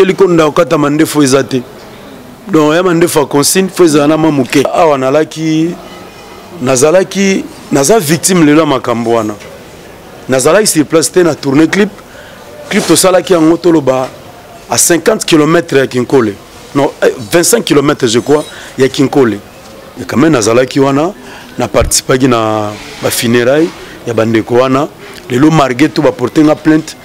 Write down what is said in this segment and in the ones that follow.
teli konda okata mande fo ezate donc ya mande fo consigne fo ezana mamuke awa nazalaki naza victime lelo makambo wana nazalaki sur place te na tourner clip to salaki yango toloba à 50 km ya Kinkole non 25 km je crois ya Kinkole et quand même nazalaki wana na participaki na ba funérailles ya bandeko wana lelo margué to ba porter nga plainte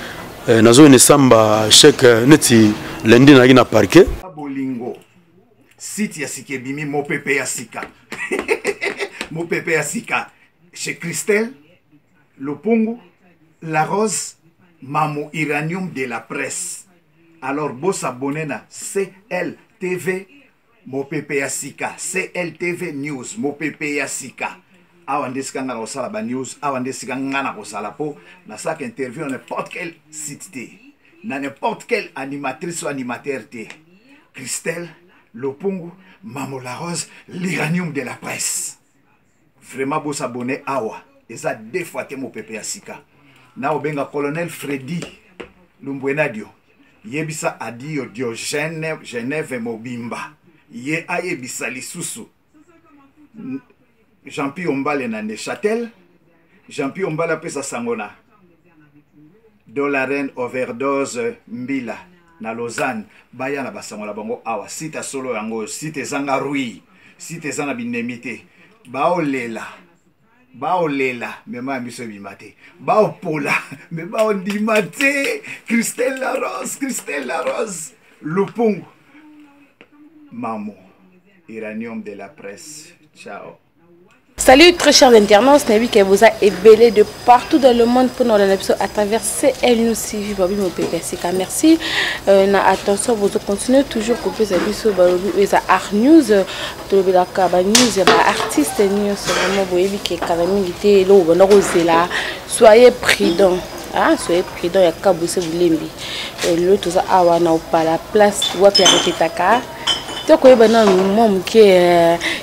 nazo ene samba chèque neti lundi na na parquet bolingo site ya sikebimi mopepe ya sika mopepe ya sika chez Christelle Lopungu La Rose Mamo Iranium de la presse. Alors boss abonné na CLTV mopepe ya sika CLTV News mopepe ya sika awandeska ngana kosala ba news awandeska ngana kosala po na sak interview na n'importe quel site te na n'importe quelle animatrice ou animateur te Christelle Lopungu Mamo La Rose l'Iranium de la presse. Vraiment boss abonné awa eza deux fois te mopepe ya sika na obenga colonel Freddy Lumbwenadio yebisa adio Diogène Genève Mobimba ye ayebisa lisusu Jean-Pierre Ombale na Neuchâtel Jean-Pierre Ombale pesa sangona Dolaren overdose mbila na Lausanne baya na basangola bango awa site solo yango site zanga rui site zana binemite baolela mema miso bimate baopola me baondimate Christelle La Rose Lopungu Mamo Iranium de la presse. Ciao. Salut très chers internautes, Nabi qui vous a ébélé de partout dans le monde pour nous l'épisode à travers CL News TV Babi mon PPCK. Merci. Na attention vous continuez toujours couper ça biso balobi eza art news to be la kaba news ba artiste news vraiment boyebi ke kalami ngité lo bona kozela soyez prudents. Ah, soyez prudents ya kabuse bulembi. Le tout ça awa na opala place wa perete taka.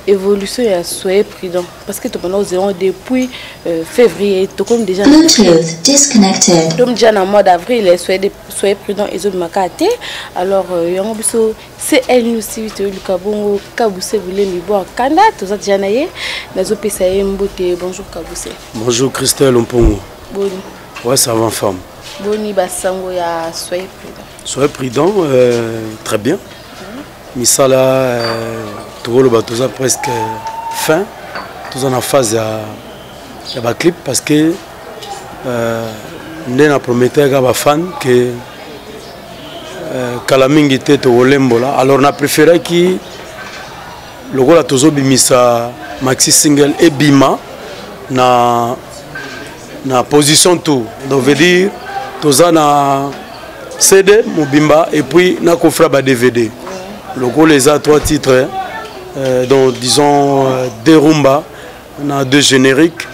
Évolution et soyez prudent parce que nous avons depuis février tout comme déjà Bluetooth disconnected comme déjà en mois d'avril soyez prudent et alors c'est elle nous si vite le kabongo kabuse voulez me boire kanda tout ça déjà naie nazo pesa mbote bonjour kabuse bonjour Christelle Lopungu boni ouais ça va femme boni basango ya soyez prudent très bien misala tout le bateau a presque fin tout en phase ya ba clip parce que ndena prometteur ga ba fan que kala mingi te to olembola alors na préféré qui lokola tozo bimisa maxi single et bima na position tout donc veut dire toza na CD mobimba et puis na kofra ba DVD. Le gros les a 3 titres, donc disons 2 rumba, on a 2 génériques,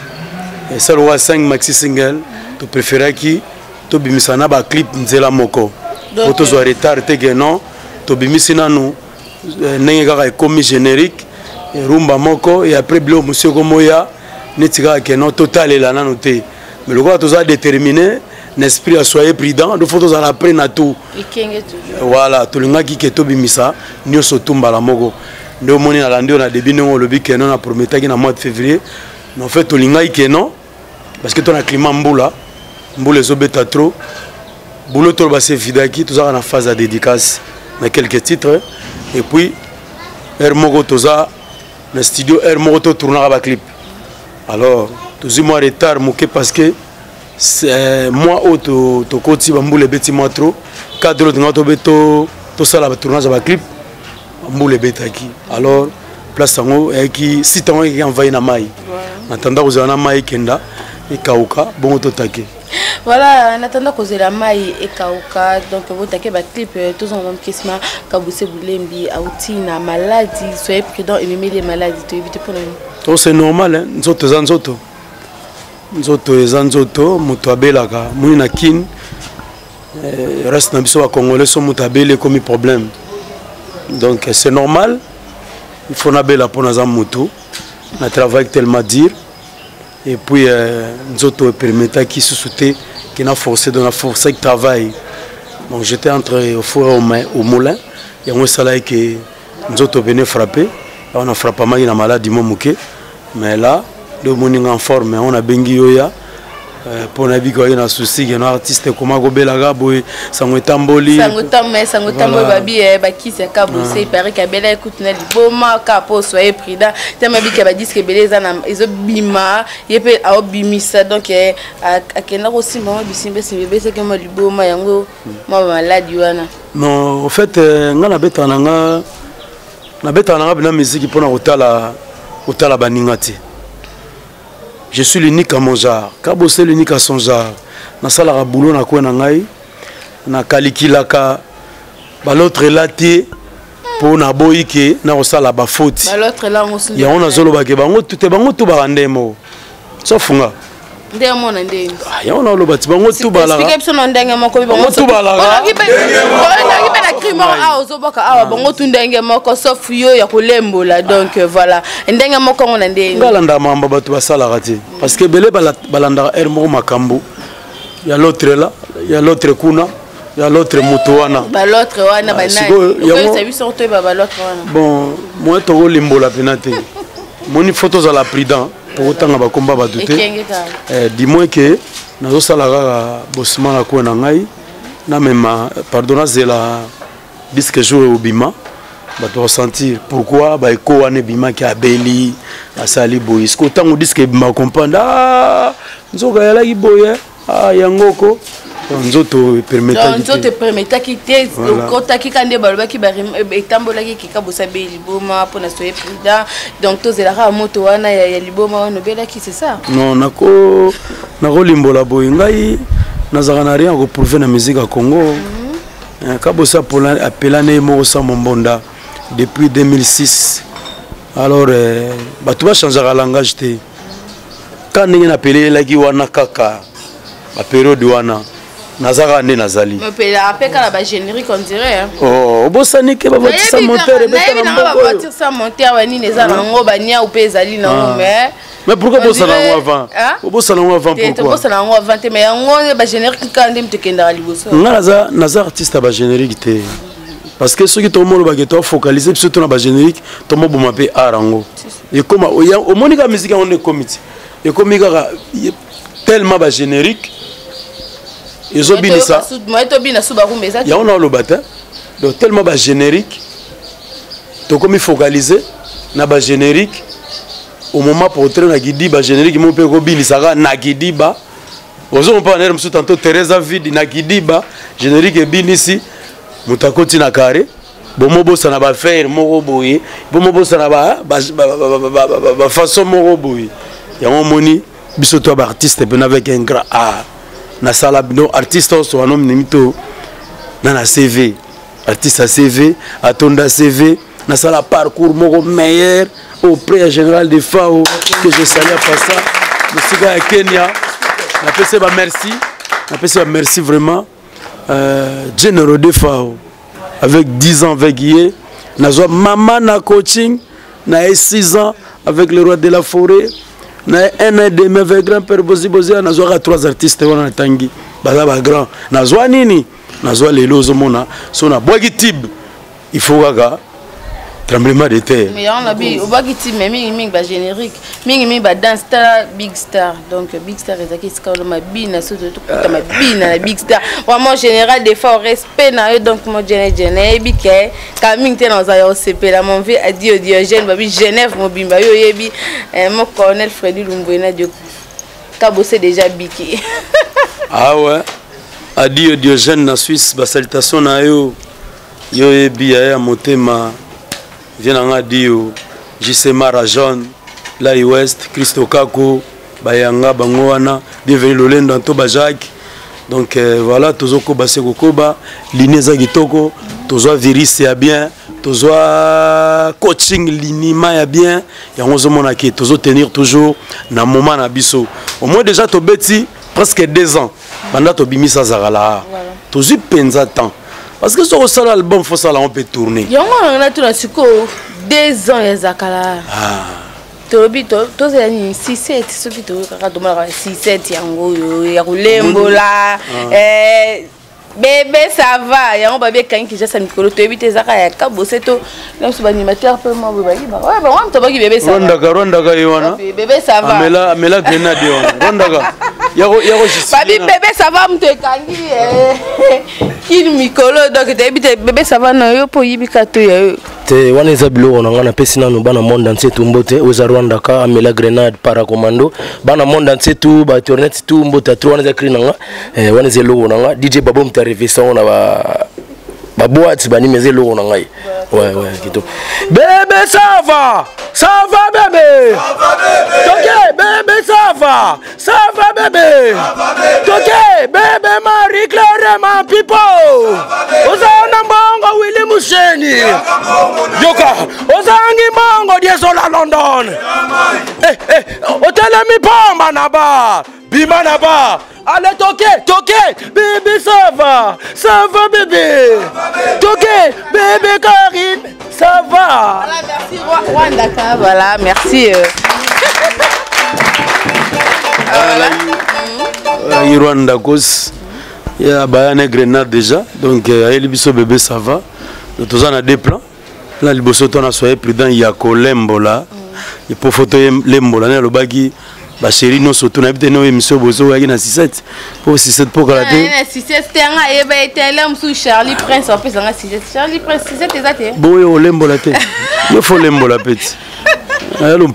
et ça le 5 maxi single, tu préfères qui, tu bimisana ba clip nzela moko. Pour tous les retards, tu non, tu bimisina nous, n'enga comme générique, rumba moko, et après blo monsieur Gomoya, n'etiga que non total est là noté. Mais le gros tu as déterminé. L'esprit a soyez prudent, il faut tous à la prenne à tout. Voilà, tout le monde qui est tombé misa, nous sommes tombés à la mogo. Nous sommes à l'année, on a début nous le but que nous a promis qu'il y a mois de février. En fait, tout le monde qui est non, parce que tu as un climat mboula, mboula zobeta trop, boulot trop basse fidaki, tout ça en phase de dédicace, mais quelques titres. Et puis, Hermogo Toza, le studio Hermogo tourna à clip. Alors, tous les mois de retard, parce que moi auto to koti bambule beti moi trop cadre de notre beto to sala ba tournage ba clip bambule betaki alors place ngo et qui si tango qui envoyé na mai natanda kozana mai kenda et kauka bon to take voilà natanda kozela mai et kauka donc vous take ba clip tous en même question kabuse bulembi auti na maladie soyez prudent et même les maladies to éviter pour nous c'est normal hein nzoto za nzoto nzoto eza nzoto moto abelaka muni na kin reste na biso ba congolais so moto abele comme problème donc c'est normal il faut nabela pour naza moto na travail tellement dire et puis nzoto permettre qui se souté qui n'a forcé de la force qui travaille Bon, j'étais entré au four au moulin. Il y a un salaire qui nous a venu frapper. On a frappé mal dans maladie Momouké. Mais là, le morning en forme, on a bengi yoya. Pour na biko ina souci que nos artistes comment gobela gabo sangotamboli sangotamboli babi bakisi kabose il paraît que bela écoute na liboma kapo soyez prudent tellement bika ba disque beleza na ezo bima yepe a obimisa donc akena aussi maman bisimbe simbe c'est que mo liboma yango mo maladi wana. Non, en fait nga na beta na bina musique pour na otala baningati. Je suis l'unique à mon genre. Kabose l'unique à son genre. Na sala ka boulot na ko na ngai. Na kalikilaka ba l'autre laté pour na boyike na ko sala ba faute. Ba l'autre là on se. Ya on a zolo ba ke bango tout ba ndemo. Sofunga. Ndemo na ndenge. Ya on a lo bati bango tout ba la. Explique biso na ndenge moko bango tout ba la. Bongi na crime a ozoboka awa bango tout ndenge moko sauf yo ya kolembola donc voilà. Ndenge moko on na ndenge. Balanda mamba batu basala rati. Parce que belé balanda ermo makambo. Ya l'autre là, ya l'autre kuna. Il y a l'autre motoana. L'autre wana bon, moi to limbo la penate. Mon photos à la prudent pour autant ba combat ba douter. Dis-moi que nazo sala bossman la ko na ngai na même pardonna zela bisque jouer au bima. Ba to ressentir pourquoi ba ko wana bima ki abeli asali boys. Ko tango disque bima comprendre ah nzoka yala ki boye ah yangoko. Nzoto permettait quitter le côté qui quand des balbas qui etambola qui kabosa be liboma pour na soyer prudent donc tous la ra moto wana ya liboma no bela qui c'est ça non nako limbola boy ngai nazaka na rien ko prouver na musique à Congo kabosa pour appeler mo sa mbonda depuis 2006 alors batu ba changer la langage te quand ningi na appeler la ki wana kaka la période wana Nazara ne nazali. Mais peut appeler quand la générique on dirait. Oh, bosani ke ba bâtir moteur et beta na mboko. Ba bâtir ça moteur wani neza na ngo bania ou pezali na mais pourquoi bosana ngo avant? Bosana ngo avant pourquoi? Bosana ngo avant mais ngo ba générique quand ndem te kenda liboso. Naza artiste ba générique te. Parce que ceux qui tombent le baguette focaliser surtout na ba générique tombo boma pe arango. Et comme au monika musique on est comité. Et comme tellement ba générique ils ont bien ça. Il y a un bata. Donc tellement bas générique. Donc comme il focaliser na bas générique au moment pour entrer na guidi bas générique mon père Robin ça na guidi ba. Aux on pas nerf tantôt Teresa vide na guidi ba générique est bien ici. Mutakoti na carré. Bon mobo ça na ba faire moko boye. Bon mobo ça na ba façon moko boye. Il y a un moni biso toi artiste ben avec un grand art. Na sala no artiste so anom nimito na CV artiste à CV atonda CV na sala parcours moko meilleur auprès général de FAO que je salue à ça monsieur gars Kenya na pese ba merci vraiment généraux de FAO avec 10 ans avec yé na zo maman na coaching na 6 ans avec le roi de la forêt. Na un an de mes grand-père Bozi na zoa 3 artistes wana tangi baza ba grand na zoa nini na zoa lelo zo mona so na bogi tib il faut gaga tremblement de terre mais on a bi bogi tib mais mingi ba générique mingi ba dance star big star donc big star ezaki skalo ma bina so to kuta ma bina na big star vraiment général des fois respect na eux donc mo jene bi ke ka mingi te na za yo CP la mon vie a dit Diogène babi Genève mo bimba yo yebi mon colonel Freddy Lumbuena de kabosé déjà biki ah ouais a dit Diogène na Suisse ba salutation na yo yebi ya motema vient en adio Gisema Rajon la West Christo Kako bayanga bangoana bienvenue Lolendo to Bajak donc voilà tozoko baseko koba lineza kitoko tozo virus ya bien tozo coaching linima ya bien ya ngozo mona ki tozo tenir toujours na moment na biso au moins déjà to beti presque 2 ans banda to bimisa zakala tozo penza temps parce que sur ça l'album faut ça là on peut tourner yango on a tout na siko 2 ans ya zakala tobi to zani 6-7 soki to kaka to mala 6-7 yango yo ya kulembola Bébé ça va, ya on va bien quand qui j'ai ça micro to éviter zaka ya kaboseto même sous animateur peu moi ouais bah on to bagi bébé ça va. Rondaga yona. Bébé ça va. Amela grenade yona. Rondaga. Yako juste. Babi bébé ça va me te kangi qui micro donc éviter bébé ça va na yo po yibika to ya. Te wana eza biloko na ngana pesi nanu bana monde entier tumbote oza Rwanda ka amela grenade para commando bana monde entier tout ba tournette tout mbota trop wana za cri nanga wana ze logo nanga DJ Babo mta révélation na ba boîte bani meze logo nanga ouais kito bébé ça va bébé OK bébé ça va bébé OK bébé Marie Claire ma pipo oza na mbongo Willy Musheni Yoka, Ozangi Mango Diesola London. Otelemi Pamba Naba, Bima Naba. Allez, toquez, bébé, ça va bébé. Toquez, bébé Karine, ça va. Voilà, merci Rwanda, voilà, merci. Rwanda cause il y a Bayane Grenade déjà, donc Elibiso bébé ça va. Nous avons des plans. Là, le bosso on a soyé prudent. Il y a Lembola. Il faut photo Lembola. Le bagi, bah chérie, nous surtout on a habité nos émissions bosso. Il y a 6-7 pour 6-7 pour calater. 6-7 c'est un et l'homme sous Charlie Prince en plus on a 6-7. Charlie Prince 6-7 exact. Bon, il y a Lembola té. Il faut Lembola petit. Alors il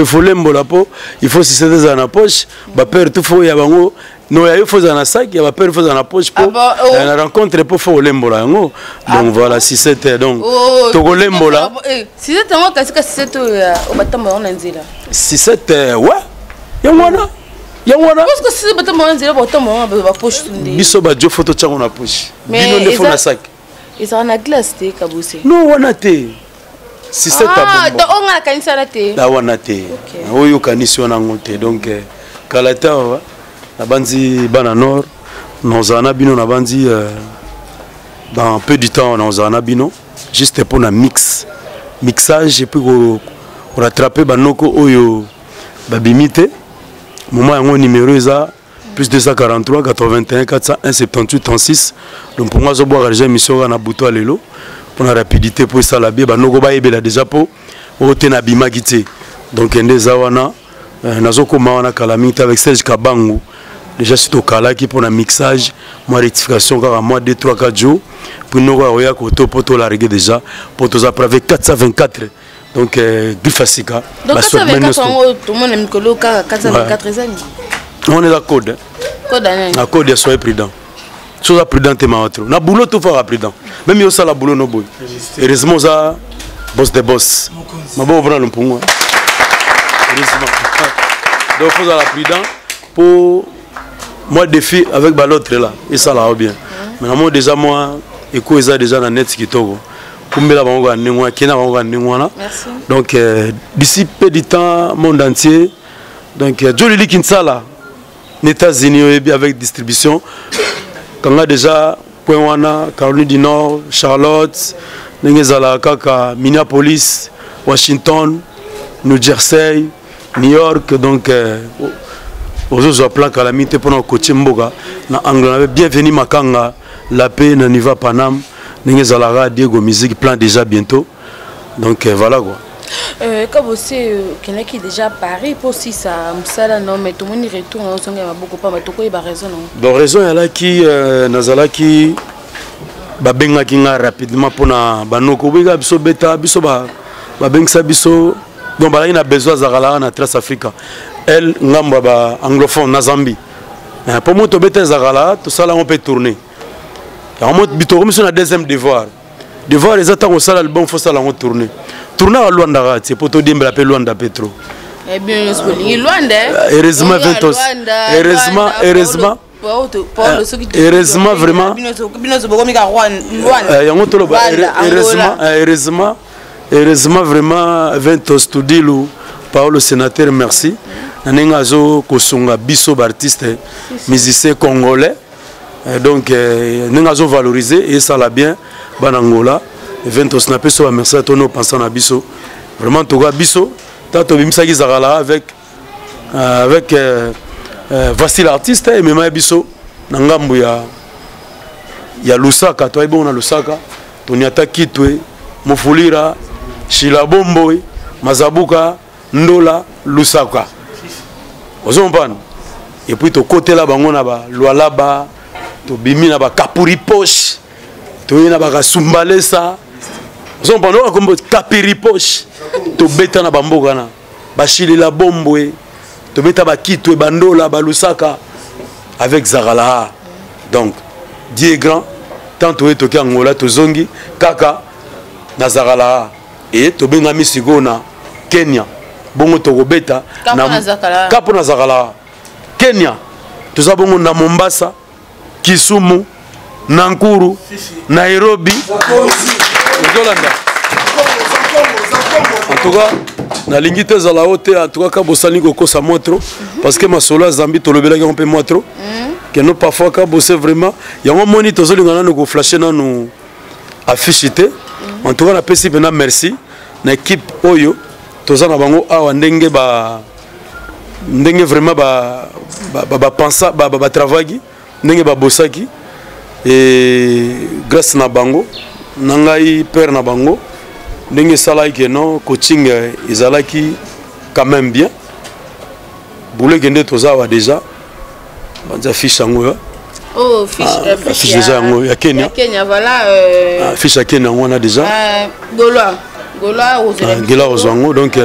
faut Lembola po. Il faut 6-7 dans la poche. Bah père tout faut y a bango. Non, il faut dans la sac, il y a pas peur dans la poche pour la rencontre pour faire Lembola. Donc voilà, si c'était donc Togo Lembola. Si c'était moi qu'est-ce que c'était au bâtiment on nzela. Si c'était ouais. Yangwana. Parce que si bâtiment on nzela bâtiment ba poche tunde. Biso ba jo photo tchango na poche. Bino ne faut na sac. Ils ont na glace té kabose. Non, wana té. Si c'était ah, donc on a kanisa na té. Da wana té. Oyo kanisi wana ngote donc kalata wa. La bandi Bananor, nous en abino na bandi dans peu de temps nous en abino juste pour un mixage et puis rattraper banoko oyo babimite moment yango numéro eza plus 243 81 401 78 36 donc pour moi je boire déjà mission na buto lelo pour la rapidité pour ça la bien banoko ba ebela déjà pour otena bimagité donc ndeza wana nazoko mawana kalamite avec Serge Kabangu. Déjà c'est au cas qui pour un mixage, moi rectification car à moi 2 3 4 jours pour nous oya koto poto la règle déjà pour tous après 424 donc Grifasika. Donc 424 tout le monde aime que le 424 ans. On est d'accord. Code à code de soyez prudent. Chose prudent et ma na boulot tout faire prudent. Même yo ça la boulot no boy. Heureusement ça boss de boss. Ma bon prendre le pour moi. Heureusement. Donc faut la prudent pour moi défi avec l'autre là et ça là bien mais moi déjà moi éco ça déjà dans net qui togo kumbela bango ngwa kena bango ngwa donc d'ici peu de temps monde entier donc Jolili Kinsala les États-Unis avec distribution quand on a déjà point wana Caroline du Nord Charlotte ngezala kaka Minneapolis Washington New Jersey New York donc aux autres plans calamité pour nos coaching mboga na anglais bienvenue makanga la paix na niva Panam n'engezala Diego musique plan déjà bientôt donc voilà quoi comme aussi qui déjà Paris pour si ça msala non mais tout le monde retourne on songe beaucoup pas mais tout quoi il a raison non donc raison il y a qui nazala qui babenga kinga rapidement pour na banoko biga biso beta biso ba bengsa biso donc bala ina besoin zakala na Trace Africa elle ngamba ba anglophone na Zambie pour moi to beta zakala tout ça là on peut tourner on monte bito comme sur la deuxième devoir les attaques au sala le bon faut ça là on tourner à Luanda c'est pour te dire la paix Luanda Petro eh bien Luanda heureusement vraiment heureusement vraiment Ventos Tudilu Paolo sénateur merci nanengazo kosunga biso artiste musicien congolais donc nanengazo valoriser et ça l'a bien banangola Ventos na peso merci à tono pensant na biso vraiment toga biso tato bimisa kizakala avec voici l'artiste et même biso na ngambu ya ya Lusaka to bon na Lusaka toniata Kitwe Mufulira Shilabombo Mazabuka Ndola Lusaka ozompana et puis to côté là bango na ba Lualaba to bimi na ba Kapuri Poche to na ba Kasumbalesa ozompana comme Kapiri Poche to beta na bamboka na ba Shilila Bombwe to beta ba Kitwe Bandola ba Lusaka avec Zarala. Donc Dieu est grand tant to etoki Angola to zongi kaka na Zarala et to bengami sigona Kenya bongo to kobeta na kapo na Zarala Kenya toza bongo na Mombasa Kisumu Nankuru Nairobi Zolanda en tout cas na lingite za la haute en tout cas kabosali ko sa motro parce que ma solo Zambi to lobela ki on peut motro que nous parfois ka bosser vraiment ya un moni to zolinga na ko flasher na nous affichité en tout cas na pesi bena merci na équipe oyo toza na bango awa ndenge vraiment ba pensa ba travail ndenge ba bosaki et grâce na bango nangai père na bango ndenge sala que non coaching ezalaki quand même bien boule gende toza wa déjà banza fiche yango oh fiche déjà yango ya Kenya voilà fiche ya Kenya on a déjà Gola ozango donc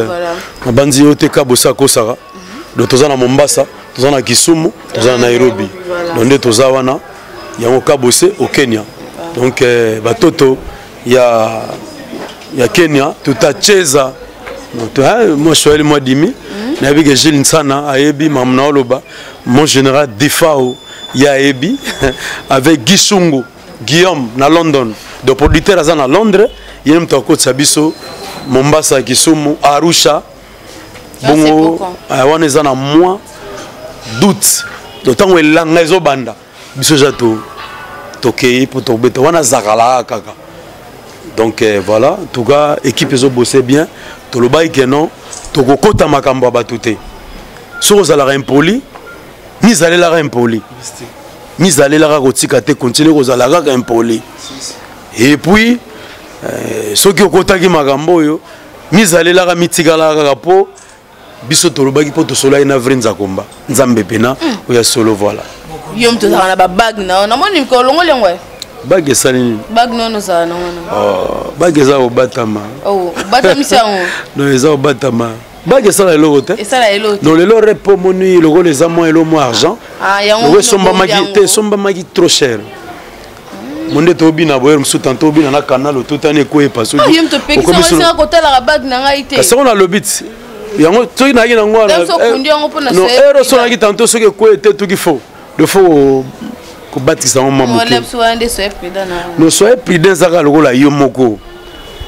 na banzi yote ka bosa ko sara do toza na Mombasa toza na Kisumu toza na Nairobi donc toza wana yango ka bosse au Kenya donc batoto ya Kenya tutacheza moi je suis moi dimi na bi que Gilles Nsana ayebi mamna oloba mon général Defao ya ebi avec Gisungu Guillaume na London de producteur à na Londres yem to ko tsabiso Mombasa Kisumu Arusha bongo wana za na mois d'août d'autant elanga ezobanda biso jato tokei pour to beta wana zakala kaka. Donc voilà, en tout cas, l'équipe a bossé bien. Tout le bail que non, tout le côté makambo a battuté. Si vous allez impoli, ni allez la impoli. Ni allez la rotikate continuer vous allez la impoli. Et puis, ceux qui ont côté makambo yo, ni allez la mitika la rapo, biso tout le bail pour tout cela ina vrinza komba. Nzambe pena, ou ya solo voilà. Yom tout ça na bag na, na moni ko longo lengwe. Bag salini bag non ça non bag za obatama oh batamisa on non za obatama bag ça la lote et ça la lote non le repo moni logo les amants et le mo argent ah yango somba magi te somba magi trop cher monde to bina boyer msuta to bina na canal tout année ko e passo yem to peki ça ko tala la bag na ngai te parce qu'on a le bit yango to ina ngina ngwana non ero so na ki tanto so ke ko ete tout qu'il faut le faut kobatisa mo mamuke no soyez prudent zaka lokola yo moko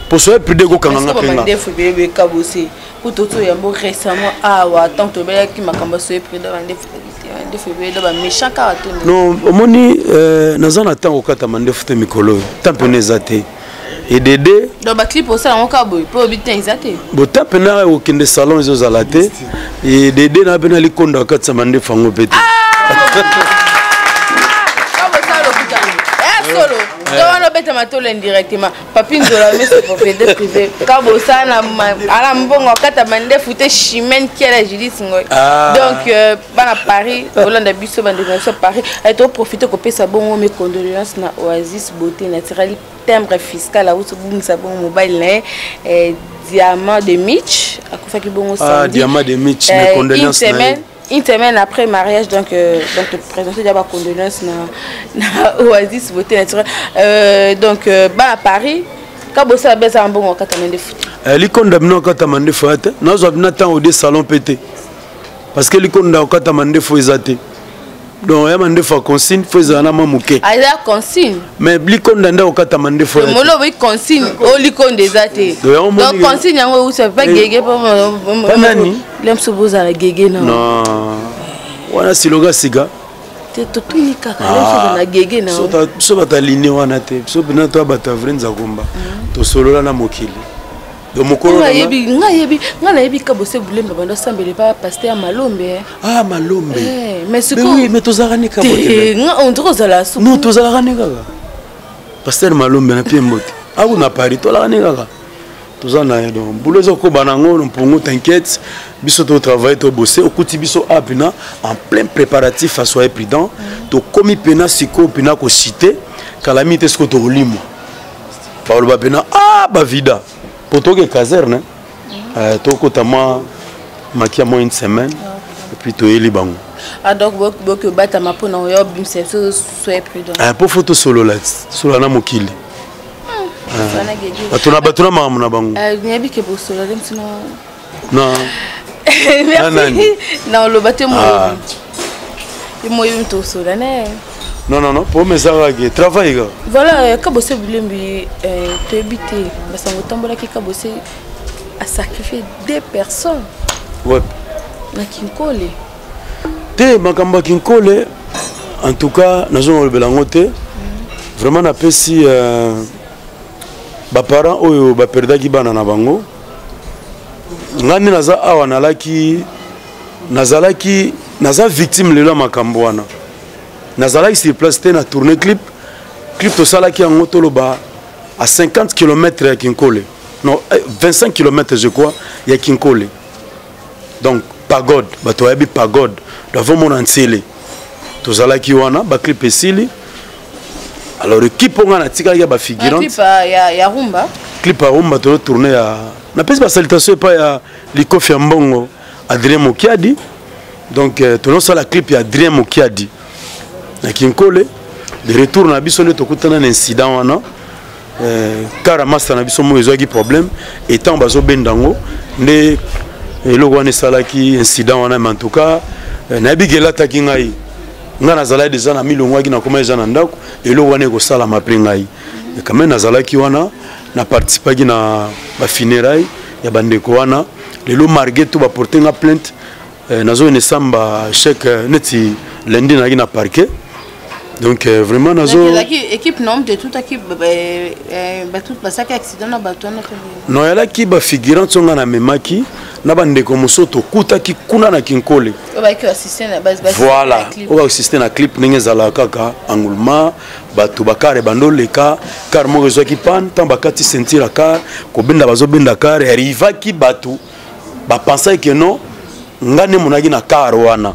pour soyez prudent ko kanganga penga ndefo bebe kabosi kutoto yambo récemment awa tant to bela ki makamba soyez prudent ndefo bebe ba méchant ka to non omoni nazana tant okata mandefo te mikolo tant nezate et Dédé dans ba clip ça on ka boy pour bitin ezate bo tant na o kende salon zo zalate et Dédé na bena likonda okata mandefo ngo pete solo on bête matolo indirectement papine de la messe propriété privée kabo sana ala mbongo kata mande fouté chimène qui est Judith ngoy donc bana Paris Hollande biso bande sur Paris et to profiter ko pesa bongo mes condoléances na Oasis beauté naturelle timbre fiscal là où ce boum ça bon mobile diamant de Mitch akufa ki bongo ça diamant de Mitch mes condoléances une semaine après mariage donc te présenter d'abord condoléances na Oasis beauté naturelle donc à Paris quand vous savez ça un bon katamande foot li condamné katamande foot na zo bina temps au des salons pété parce que li condamné katamande fo ezate donc ya mande fo consigne fo ezana mamuke aya consigne mais li condamné katamande fo molo oui consigne o li condamné ezate donc consigne yango ou c'est pas gege pas nani lemso boza la gege non wana siloga siga te totuni kaka lemso na gege na so bataline wana te so bina to bata vrenza komba to solola na mokili do mokolo nga yebi ka bosse bulemba bando sambele pa pasteur Malombe Malombe mais ce oui mais tozalaka ne ka nga on dirait ça la soupe non tozalaka ne kaka Pasteur Malombe na Piembote. Ah, on a Paris, toi là, tout ça, donc, boulot ko banango, on t'inquiète, biso to travail, to bosser, au côté biso apina, en plein préparatif à soyez prudent, to komi pena siko pena ko cité, calamité ce que to limo. Paolo ba pena ah ba vida. Pour toi que caserne, to ko tama makia moins une semaine, et puis to eli bango. Ah donc beaucoup bata ma pour na yo bim c'est soyez prudent. Un peu photo solo là, solo na mokili. Batuna mamu na bango. Nyabi ke bosola dem sino. Non. Merci. Non le bateau mo. Mo yim to sola ne. Non, pour mes aragé, travail ga. Voilà, ka bosse bulembi to habiter, basango tambola ki ka bosse a sacrifier 2 personnes. Ouais. Na Kinkole. Te makamba Kinkole. En tout cas, nazo belango te. Vraiment na pesi ba parents oyo ba perdaki bana na bango ngani naza awa naza victime lelo makambo wana nazalaki sur place te na tourner clip to salaki en toloba à 50 km ya Kinkole non 25 km je crois ya Kinkole donc pagode bato yabi pagode davant mon entier to salaki wana ba clip esili. Alors l'équipe on a tiré ya ba figurante. Clip ya rumba. Clip à rumba to tourner à na pèse ba salutation pas ya Liko Fiambongo Adrien Mokiadi. Donc to non ça la clip ya Adrien Mokiadi. Na Kinkole de retour na biso ne to kutana un incident wana. Car master na biso mo ezaki problème étant bazo bendango ne eloko wana salaki incident wana en tout cas na bigela takingai. Nga nazala déjà na milongwa ki na koma eza na ndako elo wana ko sala maprengai et quand même nazala ki wana na participer ki na ba funérailles ya bandeko wana lelo margué tout ba porter nga plainte nazo ne samba chèque neti lundi na ki na parquet donc vraiment nazo équipe nombre de toute équipe tout ça qui accident na bato na non yala ki ba figurant songa na memaki na bandeko mosoto kutaki kuna na Kinkole voilà on va assister na clip ninge zala kaka angulma bato bakare bandoleka car mo rezo ki pan tant bakati sentir car ko benda bazo benda car arriva ki bato ba penser que non ngane monaki na car wana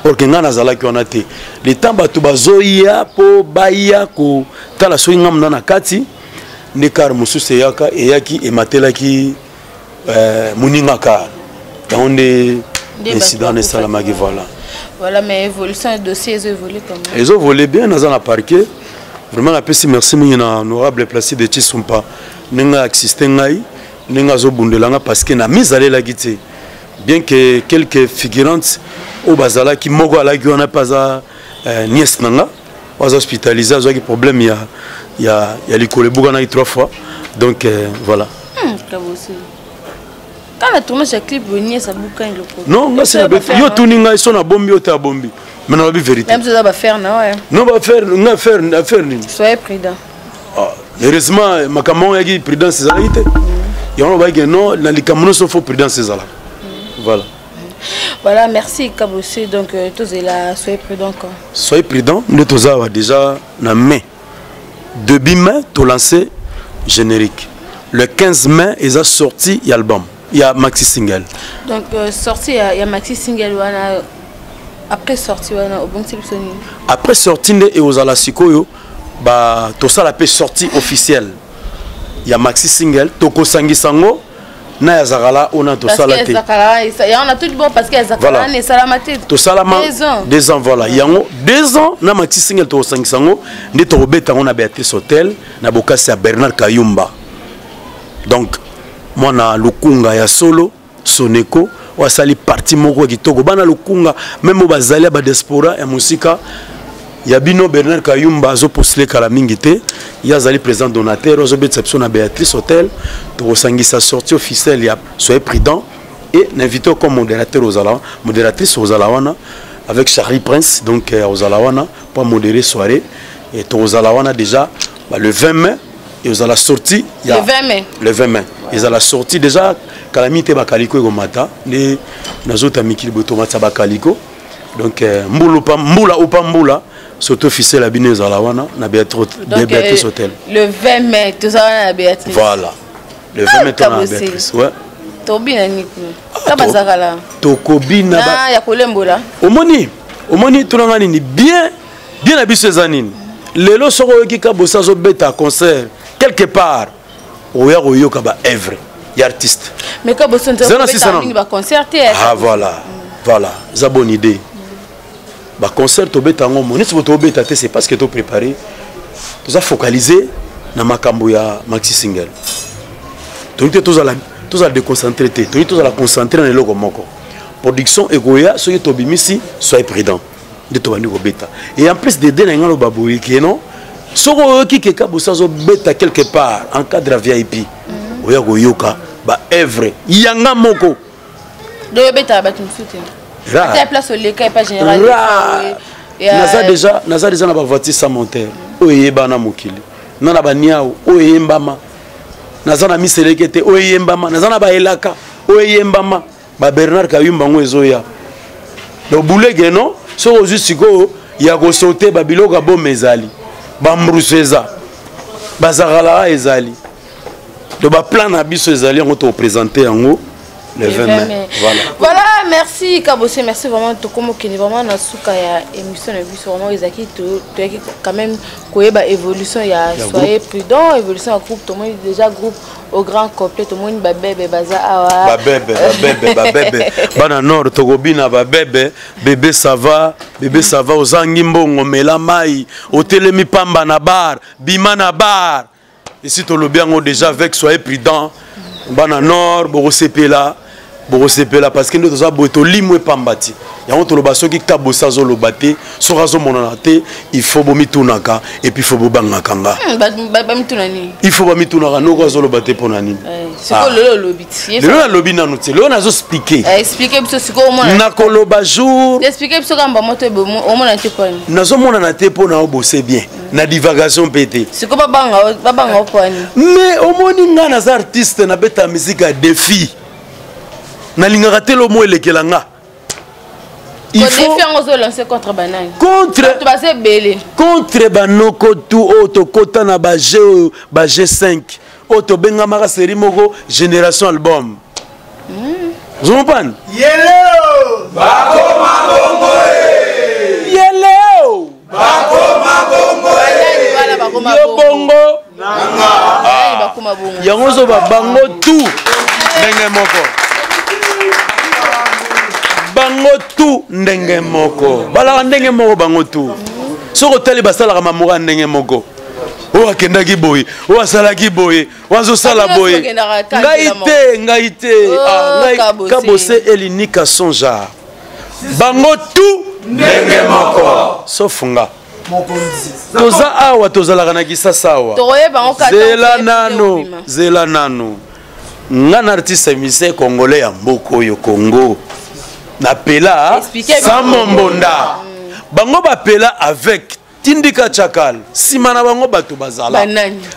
porque ngana zala ki wana te le temps bato bazo ya po baya ko tala so ngamna na kati ne car mususe yaka e yaki e matelaki Mouninga car dans des incidents de Salamagi voilà mais évolution de dossier ils ont évolué comment ils ont volé bien dans la parquet vraiment la PC merci mina honorable placé de Chisumpa ninga assisté ngai ninga zo bundelanga parce que na mise à la guité bien que quelques figurantes au bazala qui mogo ala qui on a pas nièce nanga was hospitalisé a eu problème il y a l'école bugana 3 fois donc voilà quand la tournage de clip venir ça boucan le pro non là c'est yo tuninga ils sont na bombi yo ta bombi mais non la vérité même ça va faire non ouais non va faire on faire ni soyez prudent heureusement makamon yaki prudence c'est ça ité et on va que non dans les camonos il faut prudence c'est ça voilà merci Kabossé donc tous là soyez prudent quoi soyez prudent nous tous ça déjà na mai début mai to lancer générique le 15 mai ils a sorti l'album. Il y a maxi single. Donc sorti il y a maxi single wana après sorti wana au bon sélectionné. Après sorti et aux alasikoyo ba to ça la paix sortie officielle. Il y a maxi single toko sangisango na ya zakala on a to ça la té. Il y en a tout bon parce que zakala ne salamate. To salama 2 ans voilà. Il y a 2 ans na maxi single to sangisango ndi to beta on a Béatrice Hotel na bokasi ya Bernard Kayumba. Donc moi na lukunga ya solo soneko wasali parti moko kitoko bana lukunga même bazali ba diaspora ya musika ya bino Bernard Kayumba zo postulé kala mingité ya zali président donateur zo betception na Béatrice Hotel to sangisa sortie officielle ya soyez prudent et invité comme modérateur aux ala modératrice aux alawana avec Charlie Prince donc aux alawana pour modérer soirée et to aux alawana déjà le 20 mai et aux ala sortie le 20 mai ils ont la sortie déjà calamité bakaliko et mata les nazota mikili botomata bakaliko donc mbula ou pas mbula surtout officiel à Bine Zalawana, na Béatrice Hotel. Le 20 mai, tout ça à Béatrice. Voilà. Le 20 mai, tu as Béatrice. Ouais. Tobina Niku. Tabazakala. Tokobina. Ah, ya kolembola. Omoni, tunangani ni bien habitué zanini. Lelo soko yokika bosazo beta concert quelque part. Oya oyoka ba œuvre, y artiste. Mais quand bosso nte ba concerter. Ah voilà. Voilà, c'est bonne idée. Ba concert to beta ngo moni so to beta c'est parce que to préparé. Tu as focalisé na makambo ya maxi single. Tu as déconcentré, tu as la concentrer dans le logo moko. Production egoya so to bimisi soyez prudent. De to bandi ko beta. Et en plus de na ngalo baboyi ki non. Soko ki ke ka bosazo beta quelque part en cadre VIP. Oya go yoka ba œuvre yanga moko. De beta ba tu soutien. La place au leka pas général. Naza déjà na ba voiture sans moteur. Oyeba na mokili. Na ba niao oyembama. Naza na miselekete oyembama. Naza na ba elaka oyembama. Ba Bernard Kayumba ngo ezoya. Do boulege non so juste go ya go sauter ba biloka bo mezali. Ba mbruseza. Bazarala ezali. Do ba plan na biso ezali on te présenter en haut. Le 20 mai. Voilà, merci Kabossé, merci vraiment Tokomo qui est vraiment dans souka ya émission de vue vraiment Isaki quand même koyeba évolution ya soyez prudent évolution en groupe tout le monde déjà groupe au grand complet tout le monde ba bébé baza awa ba bébé bana nord tokobina ba bébé ça va ozangi mbongo mela mai otelemi pamba na bar bima na bar ici to lo bien déjà avec soyez prudent bana nord bokosepela parce que nous avons besoin de limwe pambati. Il y a un peu de temps pour ça le bâti. Sur raison mononate, il faut bomber tunaka et puis il faut bomber kanga. Il faut bomber tunaka. Nous raison le bâti pour nani. C'est quoi le lobby? Le lobby n'a noté. Le on a juste expliqué. Expliquer parce que comment? Nakolo bajour. Expliquer parce que quand on monte au monde entier quoi? Nous avons mononate pour nous bosser bien. Na divagation pété. C'est quoi banga quoi? Mais au monde n'a pas artiste na beta musique à défi. Nalinga te lo mo elekelanga. Il faut lancer contre banane. Contre banoko tout auto kota na ba G5. Auto benga mara série moko génération album. Vous comprenez? Yeleo Bakoma Bongo. Yeleo Bakoma Bongo. Yo bongo. Nanga. Yango zo ba bango tout. Ndenge moko. Bango tout ndenge moko bala ndenge moko bango tout soko tali basala ka mamura ndenge moko o akenda ki boye o asala ki boye wazo sala boye ngaite Kabossé est l'unique à son genre bango tout ndenge moko sofunga toza awa tozala kana kisasa awa zela nano ngana artiste musicien congolais ya mboko yo Congo na pela sans mombonda bango ba pela avec Tindika Chakal simana bango bato bazala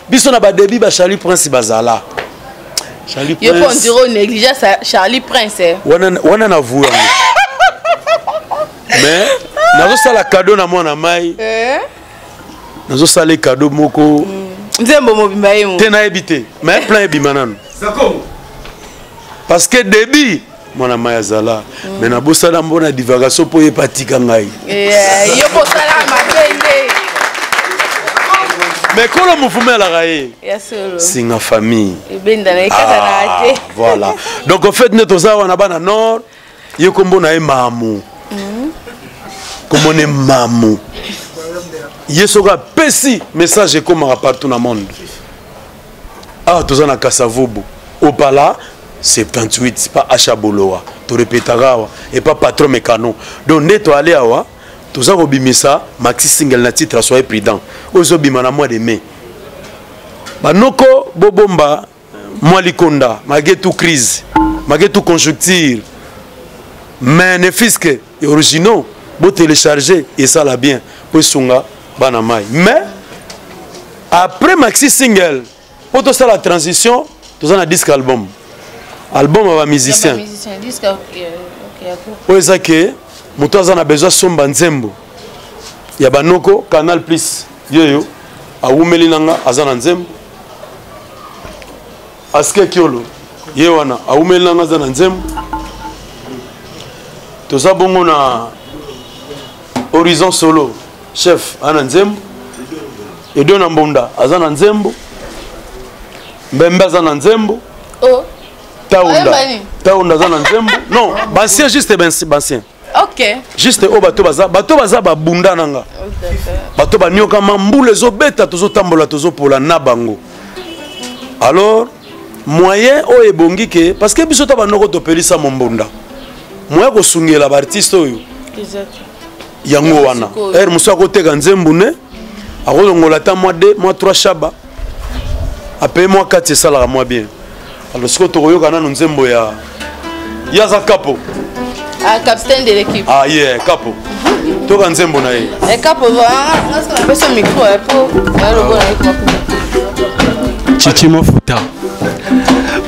biso na ba début ba Charlie Prince bazala Charlie Prince yo pondiro négligence Charlie Prince wana na vous mais nazo sala cadeau na mwana mai nazo sala cadeau moko nzembo mobimba yemo tena ebité mais plein ebimanano parce que début mwana maya zala mais na bosala mbona divagation po yepatika ngai yo bosala mabende mais kolo mufumela la raye singa famille ebenda na ikata na te voilà donc en fait neto zawa na bana nord yekombo na mamu comme on mamu yesoka pesi message comme partout dans le monde ah tous na Kasavubu Opala 78, c'est pas Achaboloa, tu répéteras, et pas patron mécano. Donc, net to aller awa, tout ça, obimisa, maxi single na titre, soyez prudent. Ozo bimana mois de mai. Banoko, bobomba, moi likonda, magetu crise, magetu conjoncture. Mais ne fisque, originaux, beau télécharger, et ça l'a bien, pour sunga, banamai. Mais, après maxi single, pour tout ça la transition, tout ça, un disque album. Album à musicien. Oui, c'est que Moutaza a besoin de son nzembo. ya banoko Canal Plus yoyo awumeli nanga azana nzembo Aske Kiolo ye wana awumeli nanga azana nzembo toza bongo na Horizon Solo chef ana nzembo Edo na Mbonda azana nzembo Mbembe azana nzembo Taunda azana nzembo non basien juste basien ok juste o bato baza babunda nanga bato banyoka mambule ezobeta tozotambola tozopola na bango alors moyen o ebongi ke parce que biso ta banoko topelisa Mbonda moyen kosungela ba artiste oyo yango wana muso akoteka nzembo ne akolongola ta mois 2 mois 3 shaba après mois 4 esalaka mois bien alors siko tokoyoka nano nzembo ya Yaza Capo capitaine de l'équipe yeah Capo toka nzembo na ye Capo on a son micro pour Chichi Mofuta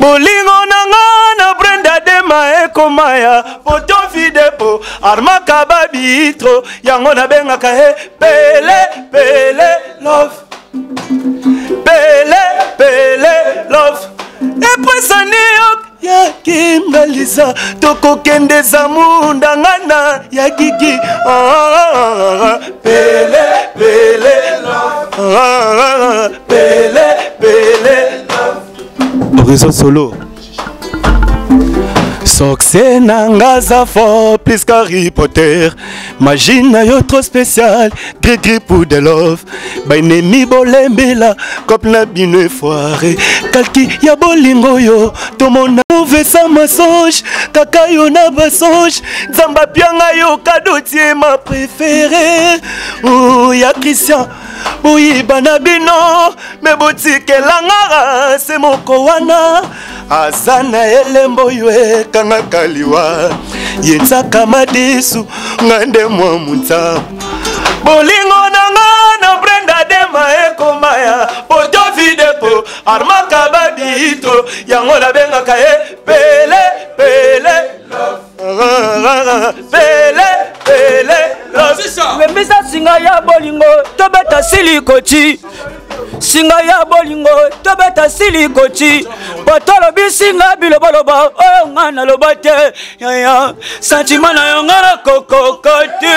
bolingo nanga na Brenda Dema ekomaya poto videpo armaka babitro yango na bengaka he pele love pele love epresani ya kimbaliza tokokendeza mundangana ya gigi pele love pele Horizon Solo Succès n'angaza fort plus qu'Harry Potter. Imagine yo trop spécial, gris pour de love. Bainemi bolembela, comme la bine foiré. Kalki ya bolingo yo, to mon mauvais sa mensonge. Kaka yo na basonge, Zamba pianga yo kadotier ma préférée. Oh ya Christian, oui banabino, mais boutique langara, c'est mon kowana. Azana elembo ywe kanga kaliwa yetsaka madisu ngande mwa mutsa bolingo nanga na Brenda Dema ekomaya poto videpo armaka babito yango na bengaka pele Wembisa singa ya bolingo tobeta silikoti singa ya bolingo tobeta silikoti botolo bisinga biloboloba oyo ngana lobote ya sentiment na yongana kokokoti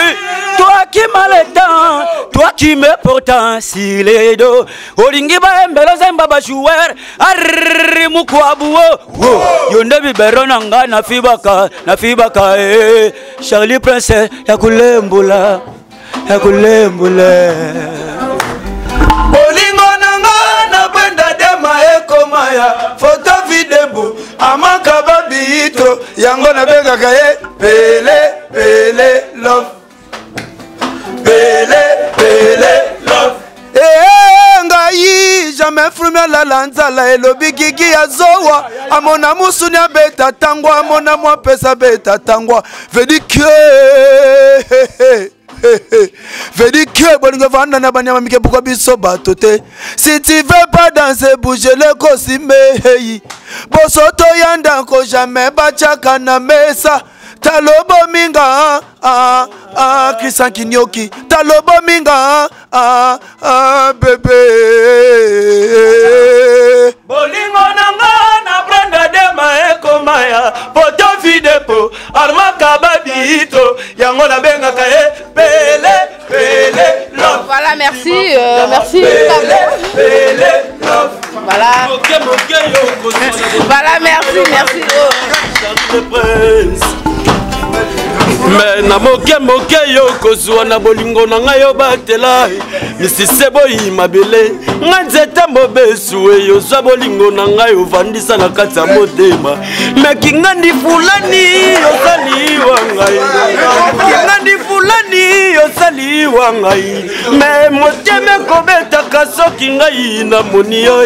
toi qui m'as le temps toi qui me pourtant si les dos olingi ba embelo zemba ba joueur arri mukwabuo yonde bibero nanga na fibaka Charlie Prince ya kulembula bolingo nanga na Brenda Dema ekomaya photo vidéo amaka babito yango na bengaka pele love ngai jamais frume la lanzala elobi gigi ya zowa amona musuni abeta tangwa amona mwa pesa beta tangwa vedi que bolingo vanda na banyama mike pourquoi biso bato te si tu veux pas danser bouger le kosime hey bosoto yanda ko jamais bachaka na mesa talobo minga Christian Kinyoki talobo minga bébé bolingo nanga na Brenda Dema ekomaya poto videpo armaka babito yango na bengaka pele love. Voilà, merci pele love. Voilà merci mais na moke yo kozwa na bolingo na ngai yo batela misise boyi mabele nganzeta mobesu yo zwa bolingo na ngai ovandisa na kati ya motema mekingandi fulani yosali wangai kingandi fulani yosali wangai me motema kobetaka soki ngai na moni yo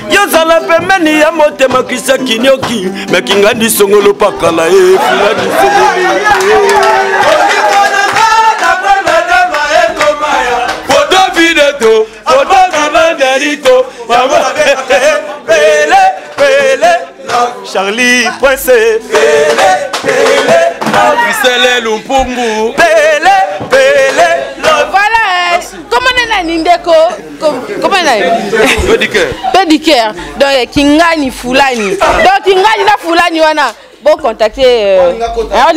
yozala pembeni ya motema kisa kinyoki mekingandi songolo pakala fulani songolo Charlie Prince Christelle Lumpungu voilà Kingani ndeko comment on pédicure. Donc Kingani Fulani. Donc Kingani na Fulani wana. Bon contacter on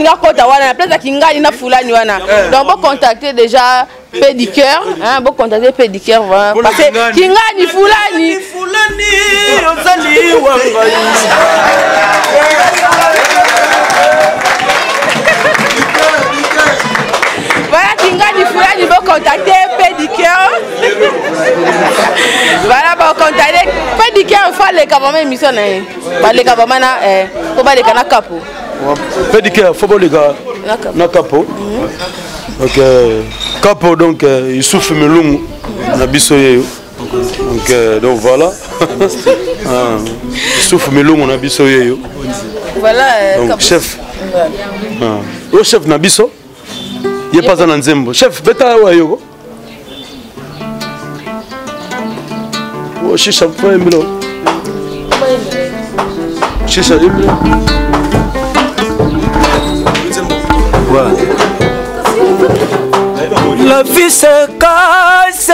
a kota wana place Kingani na Fulani wana. Donc bon contacter déjà pédicure hein, bon contacter pédicure voilà parce que Kingani Fulani ozali wanga. Voilà, Kingani Fulani va contacter pédicure. Voilà, va contacter pédicure. Il faut les cabamans émission. Les cabamans faut pas les cana capo. Pédicure, faut pas les gars na capo. Donc capo donc il souffle melungu na bisoye. Donc voilà. Il souffle melungu na bisoye. Voilà. Donc chef. Le chef na biso. Il n'y a pas un nzembo. Chef, beta wa yoko. Oh, chicha, faut un milo. Chicha, il milo. Voilà. La vie se casse.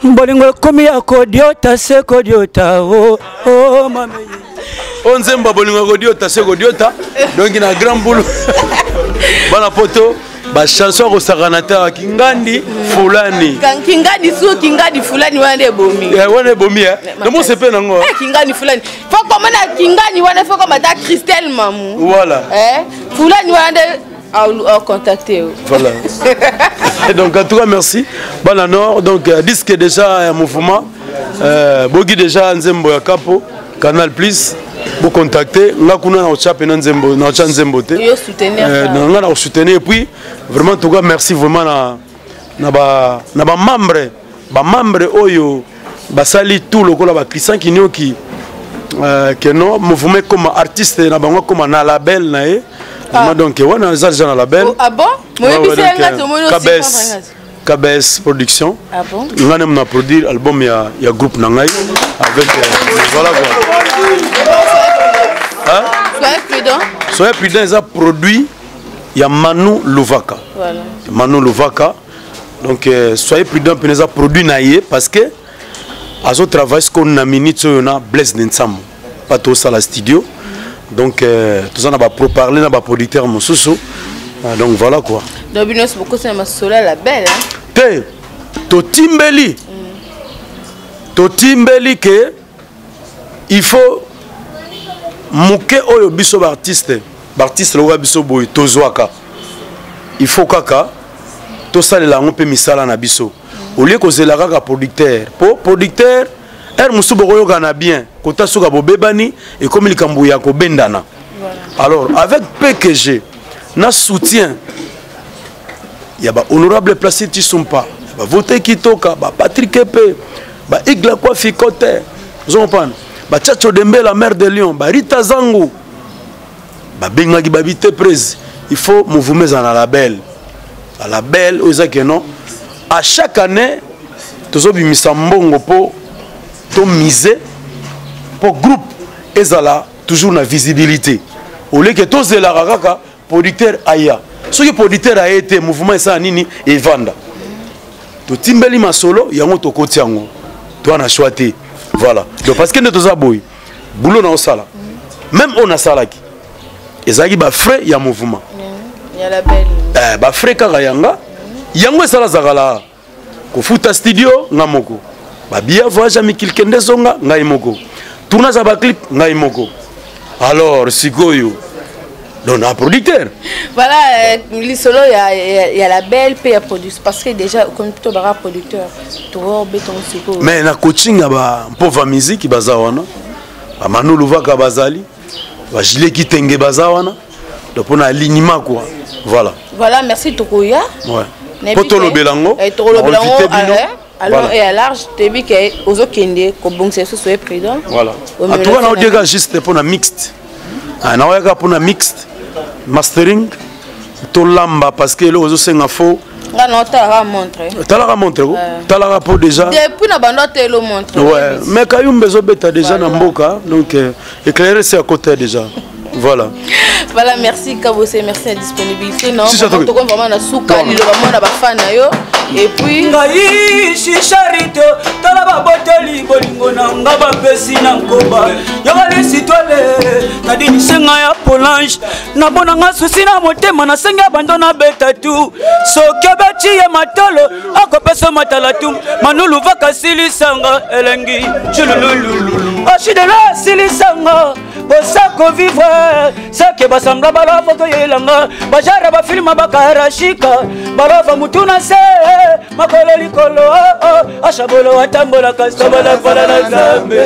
Bolingo komi ya kodiota se kodiota. Oh, mame. On nzembo bolingo kodiota se kodiota. Donc il y a un grand boulot. Bana poto ba chanson ko sakanata Kingani Fulani. Kingani su Kingani Fulani wana bomi. Wana bomi eh. Comment c'est pas nango? Kingani Fulani. Faut comment na Kingani wana faut comme ta Christelle mamou. Voilà. Fulani wana à contacter. Voilà. Donc en tout cas merci. Bana Nord donc disque déjà un mouvement bogi déjà nzembo ya Capo Canal Plus. Vous contacter, là qu'on a au chat et nzembo, na chat nzembo te. On a soutenir et puis vraiment tout cas merci vraiment na ba membre oyo basali tout le cola ba Christian Kinyo qui que non mouvement comme artiste na bango comme na label na e. Donc on a déjà na label. Ah bon? Moi aussi KBS Production. Ah bon? On a produit album il y a groupe Nangai avec voilà quoi. Soyez prudent. Soyez prudent, ils ont produit, il y a Manu Louvaka. Voilà. Manu Louvaka. Donc soyez prudent, puis ils ont produit Naïe parce que à ce travail, ce qu'on a mis, on a Blaise Nensam, pas tout ça la studio. Donc tout ça, on a parlé, on a producteur Moussoussou. Donc voilà quoi. Donc beaucoup c'est ma soleil la belle. Te, Totimbeli. Totimbeli que il faut Mouké oyo biso artiste le biso boy tozwaka il faut kaka to salela ngompe misala na biso au lieu kozela kaka producteur po producteur musu boyo kana bien kota suka bobebani et comme likambu ya ko bendana. Alors avec PKG na soutien ya ba honorable Placide Tsumpa ba voter Kitoka ba Patrick Epe ba Igla kwa Fikote vous comprenez ba Tchacho Dembe la mère de Lyon ba Rita Zangu ba bengaki babité prise il faut mouvement dans la label ozake non à chaque année tozo bimisa mbongo po to miser pour groupe ezala toujours na visibilité au lieu que tous la kaka producteur aya ce que producteur a été mouvement ça nini et vanda to timbeli masolo yango to kotiango to na choité. Voilà. Donc parce que nous avons boy, boulot na osala. Même on a salaki. Ezaki ba frais ya mouvement. Il y a la belle. Ba frais kaka yanga. Yango sala zakala. Ko futa studio ngamoko. Ba bia voyage mi kilkende zonga ngai moko. Tournage ba clip ngai moko. Alors sikoyo. Donc un producteur. Voilà, les solos il y a la belle paye à produire parce que déjà comme plutôt bara producteur, toi béton siko. Mais na coaching ba pauvre musique bazawana. Ba Manu Louvaka bazali. Ba Gilé Kitenge bazawana. Donc on a alignement quoi. Voilà. Voilà, merci Tokoya. Ouais. Potolo Belango. Et Tolo Belango alors et à large tu dis que ozo kende ko bon c'est ce soit prudent. Voilà. À toi on a déjà juste pour na mixte. Na oyaga pour na mixte. Mastering to lamba parce que le ozo senga faux non t'as montré t'as pour déjà depuis na bando te le montre ouais mais kayumbe zo beta déjà na mboka donc éclairer c'est à côté déjà Voilà. Voilà, merci Kabose, merci à la disponibilité. Non, si vraiment na souka, il va vraiment na fan yo. Et puis ngai shisharito tala baboteli bolingo na ngaba pesi na nkoba yole sitwale nadini senga ya polange na bona nga susi na motema na senga bando na betatu soke beti ya matolo akopesa matala tu manulu vakasili sanga elengi chulululu ashidela sili sanga bosako vivre sake basanga balava to yelanga bajara ba filma bakarashika balava mutuna se makolo likolo ashabolo atambola kastobola fala na zambe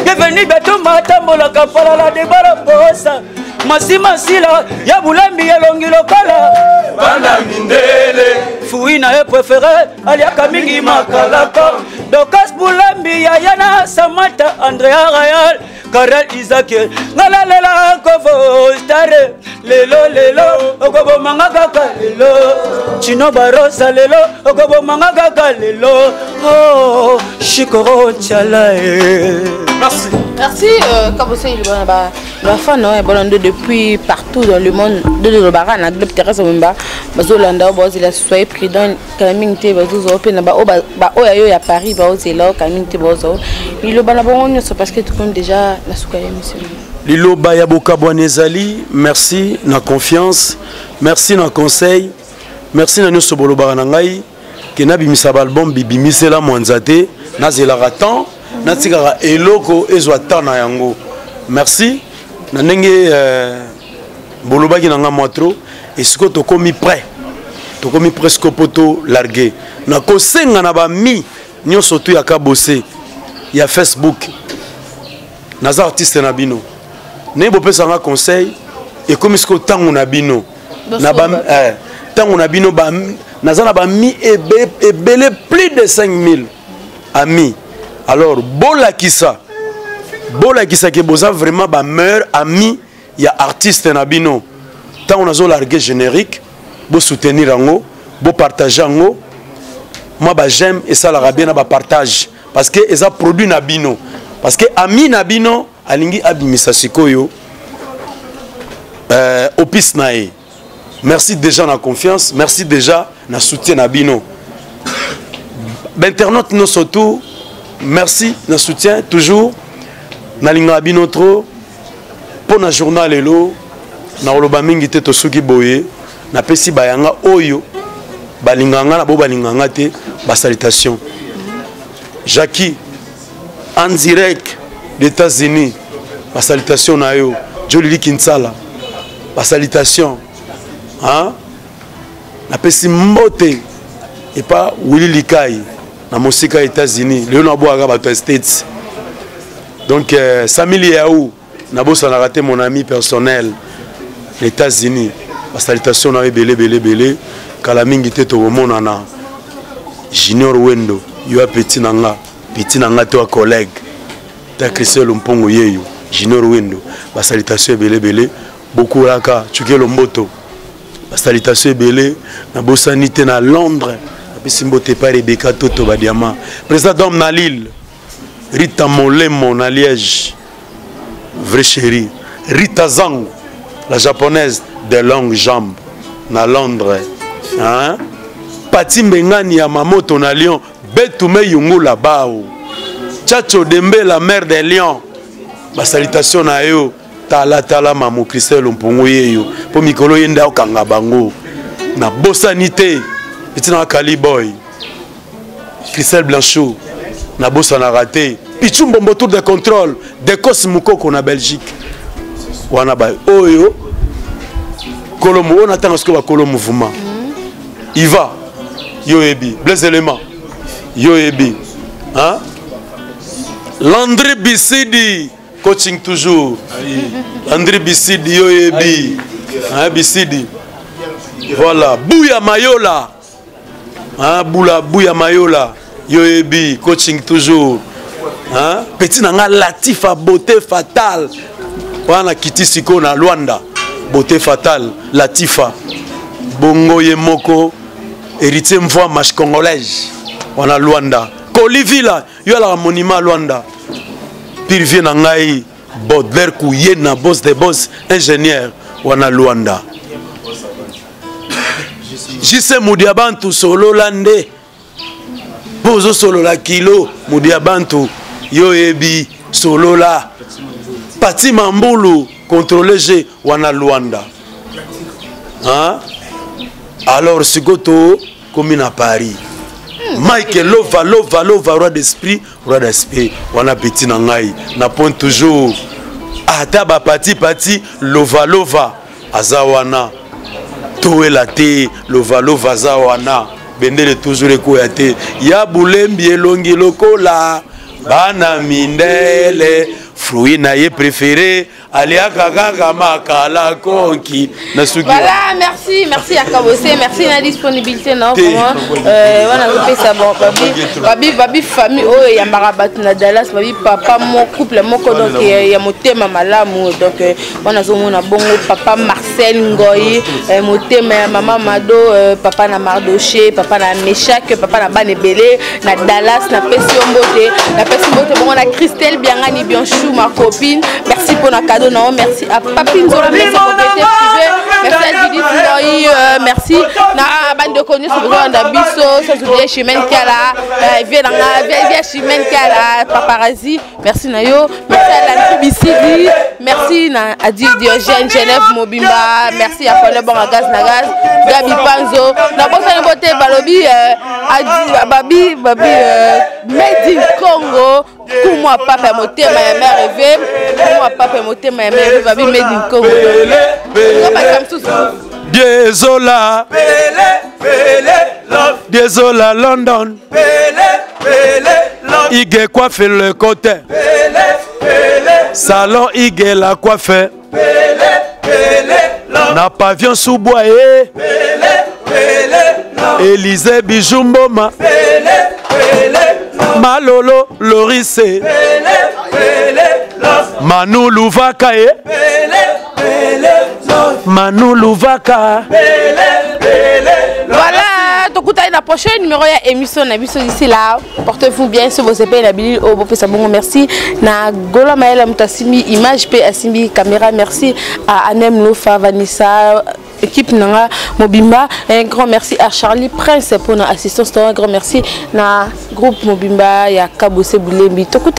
geveni betuma atambola kafala la de baraposa masima sila ya bulambi elongi lokala banda mindele fuina e préféré aliaka mingi makalaka dokas bulambi ya yana samata andrea rayal Karel Isaac ngalalela kovo stare lelo okobo mangaka lelo chino barosa lelo okobo mangaka lelo oh shikoro chala merci Kabose il va fan non bon depuis partout dans le monde de le barana globe terrestre memba bazolanda bazila soyez prudent kamingte bazozo open ba oyo ya Paris ba ozela kamingte bazo il bana bon parce que tout comme déjà la souka émission Lilo Baya Bokabwane Zali, merci na confiance, merci na conseil, merci na nyonso bolo baranangai ke na bimisa album bibimisela mwanzate na zela ratan na tikara eloko ezwa tana yango. Merci na ndenge bolo baki na nga mwatro et siko to komi prêt. To komi presque poto largué. Na kosenga na ba mi nyonso tu ya Kabose ya Facebook. Naza artiste na bino. Ne bo pesa nga conseil et comme ce que tango na bino na ba tango na bino ba naza na ba mi ebele plus de 5000 amis. Alors bola kisa ke boza vraiment ba meilleur ami ya artiste na bino. Tango nazo larguer générique, bo soutenir ngo, bo partager ngo. Moi ba j'aime et ça la bien na ba partage parce que eza produit na bino. Parce que ami na bino alingi abimisa sikoyo opis nae. Merci déjà na confiance, merci déjà na soutien na bino. Internaute no surtout merci na soutien toujours na linga bino trop pour na journal elo na oloba mingi te to suki boye na pesi bayanga oyo balinganga na bo balinganga te ba salutation. Jackie en direct des États-Unis, ma salutation na yo. Jolili Kinsala, ma salutation. Hein? Na pesi mbote et pas Willy Likai na mosika États-Unis. Léon Aboaga bato States. Donc Samili Yaou na bossa na raté mon ami personnel les États-Unis. Ma salutation na belé kala mingi te to monana. Junior Wendo, yo petit nanga to collègue. Ta Christelle Mpongo yeyo, Junior Wendo, ba salutation belé beaucoup laka, Chuke Lomboto. Ba salutation belé na bosanité na Londres, na simbote pa Rebecca Toto Badiama. Président na Lille, Rita Molemo na Liège. Vrai chéri, Rita Zang, la japonaise de longues jambes na Londres. Hein? Pati Mbengani ya Mamoto na Lyon, Betume Yungula Bao. Chacho Dembe la mère des lions. Ba salutation na yo. Tala mamu Christelle Mpongo yeyo. Po mikolo yenda okanga bango. Na bosanité. Petit na Kali Boy. Christelle Blanchot. Na bossa na raté. Pichum bombo tour de contrôle. De Cosmukoko na Belgique. Wana ba oyo. Kolomo on attend ce que va Kolomo mouvement. Il va. Yo ebi. Blaise élément. Yo ebi. Hein? Landry Bissidi, coaching toujours. Landry Bissidi, yo ebi. Hein, Bissidi. Voilà. Bouya Mayola. Hein, Bouya Mayola. Yo ebi, coaching toujours. Hein? Petit nanga Latifa, beauté fatale. Wana kiti siko na Luanda. Beauté fatale. Latifa. Bongo Yemoko. Héritier mvoa match congolaise. Wana Luanda. Olivila, yo la monument Luanda. Puis vient ngai Baudelaire Kouyena, boss de boss, ingénieur, wana Luanda. Jise Moudiabantu solo lande. Bozo solo la kilo, Moudiabantu, yo ebi solo la. Pati Mambulu, contrôlé G, wana Luanda. Hein? Alors, Sigoto, commune à Paris. Mike Lova, roi d'esprit, on a petit nangai. Na point toujours. Ataba pati, lova, azawana. Toé la te, lova, azawana. Bendele toujours ekoyate. Ya boulembi elongi lokola. Bana mindele. Fruit na ye préféré. Aliaka kaka makala konki. Voilà, merci à Kabosé, merci de la disponibilité. Non, vraiment, on a fait ça. Bon, babi famille, oh, il y a Marabat na Dallas, babi papa, mon couple, mon codon, il y a mon thème Malamu. Donc, on a mon bon papa Marcel Ngoyi, mon thème maman Mado, papa na Mardoché, papa na Meshak, papa na Banebele, na Dallas, na Pessimbote, bon, on a Christelle Biangani Bianchou, ma copine. Merci pour la cadeau, non, merci à Papine Zola, merci à propriété privée, merci à Judith Ngoyi, merci na bande de connus sur besoin d'Abisso, ça se dit Chimène Kala, via Chimène Kala, paparazzi, merci Nayo, merci à la Kubisidi, merci à Diogène, Genève Mobimba, merci à Paul Bon à Gaz Nagaz, Gabi Panzo, na bossa beauté Balobi, Babi, Made in Congo, pour moi papa moté ma mère rêvé, pour moi papa moté ma mère rêvé, Babi Made in Congo. Désolé, désolé London, Ige coiffe le côté, salon Ige la coiffe, n'a pavillon sous bois et Élysée Bijumboma, Malolo Lorissé, Manu Louvakae, Manu Louvaka. Voilà, donc la prochaine numéro de émission ici là. Portez-vous bien sur vos épées la billy au beau bon merci. Na Gola Maëla Mutassimi image P Asimi caméra merci à Anem Lofa Vanessa équipe Nanga Mobimba, un grand merci à Charlie Prince pour notre assistance, un grand merci na groupe Mobimba ya Kabose Boulembi.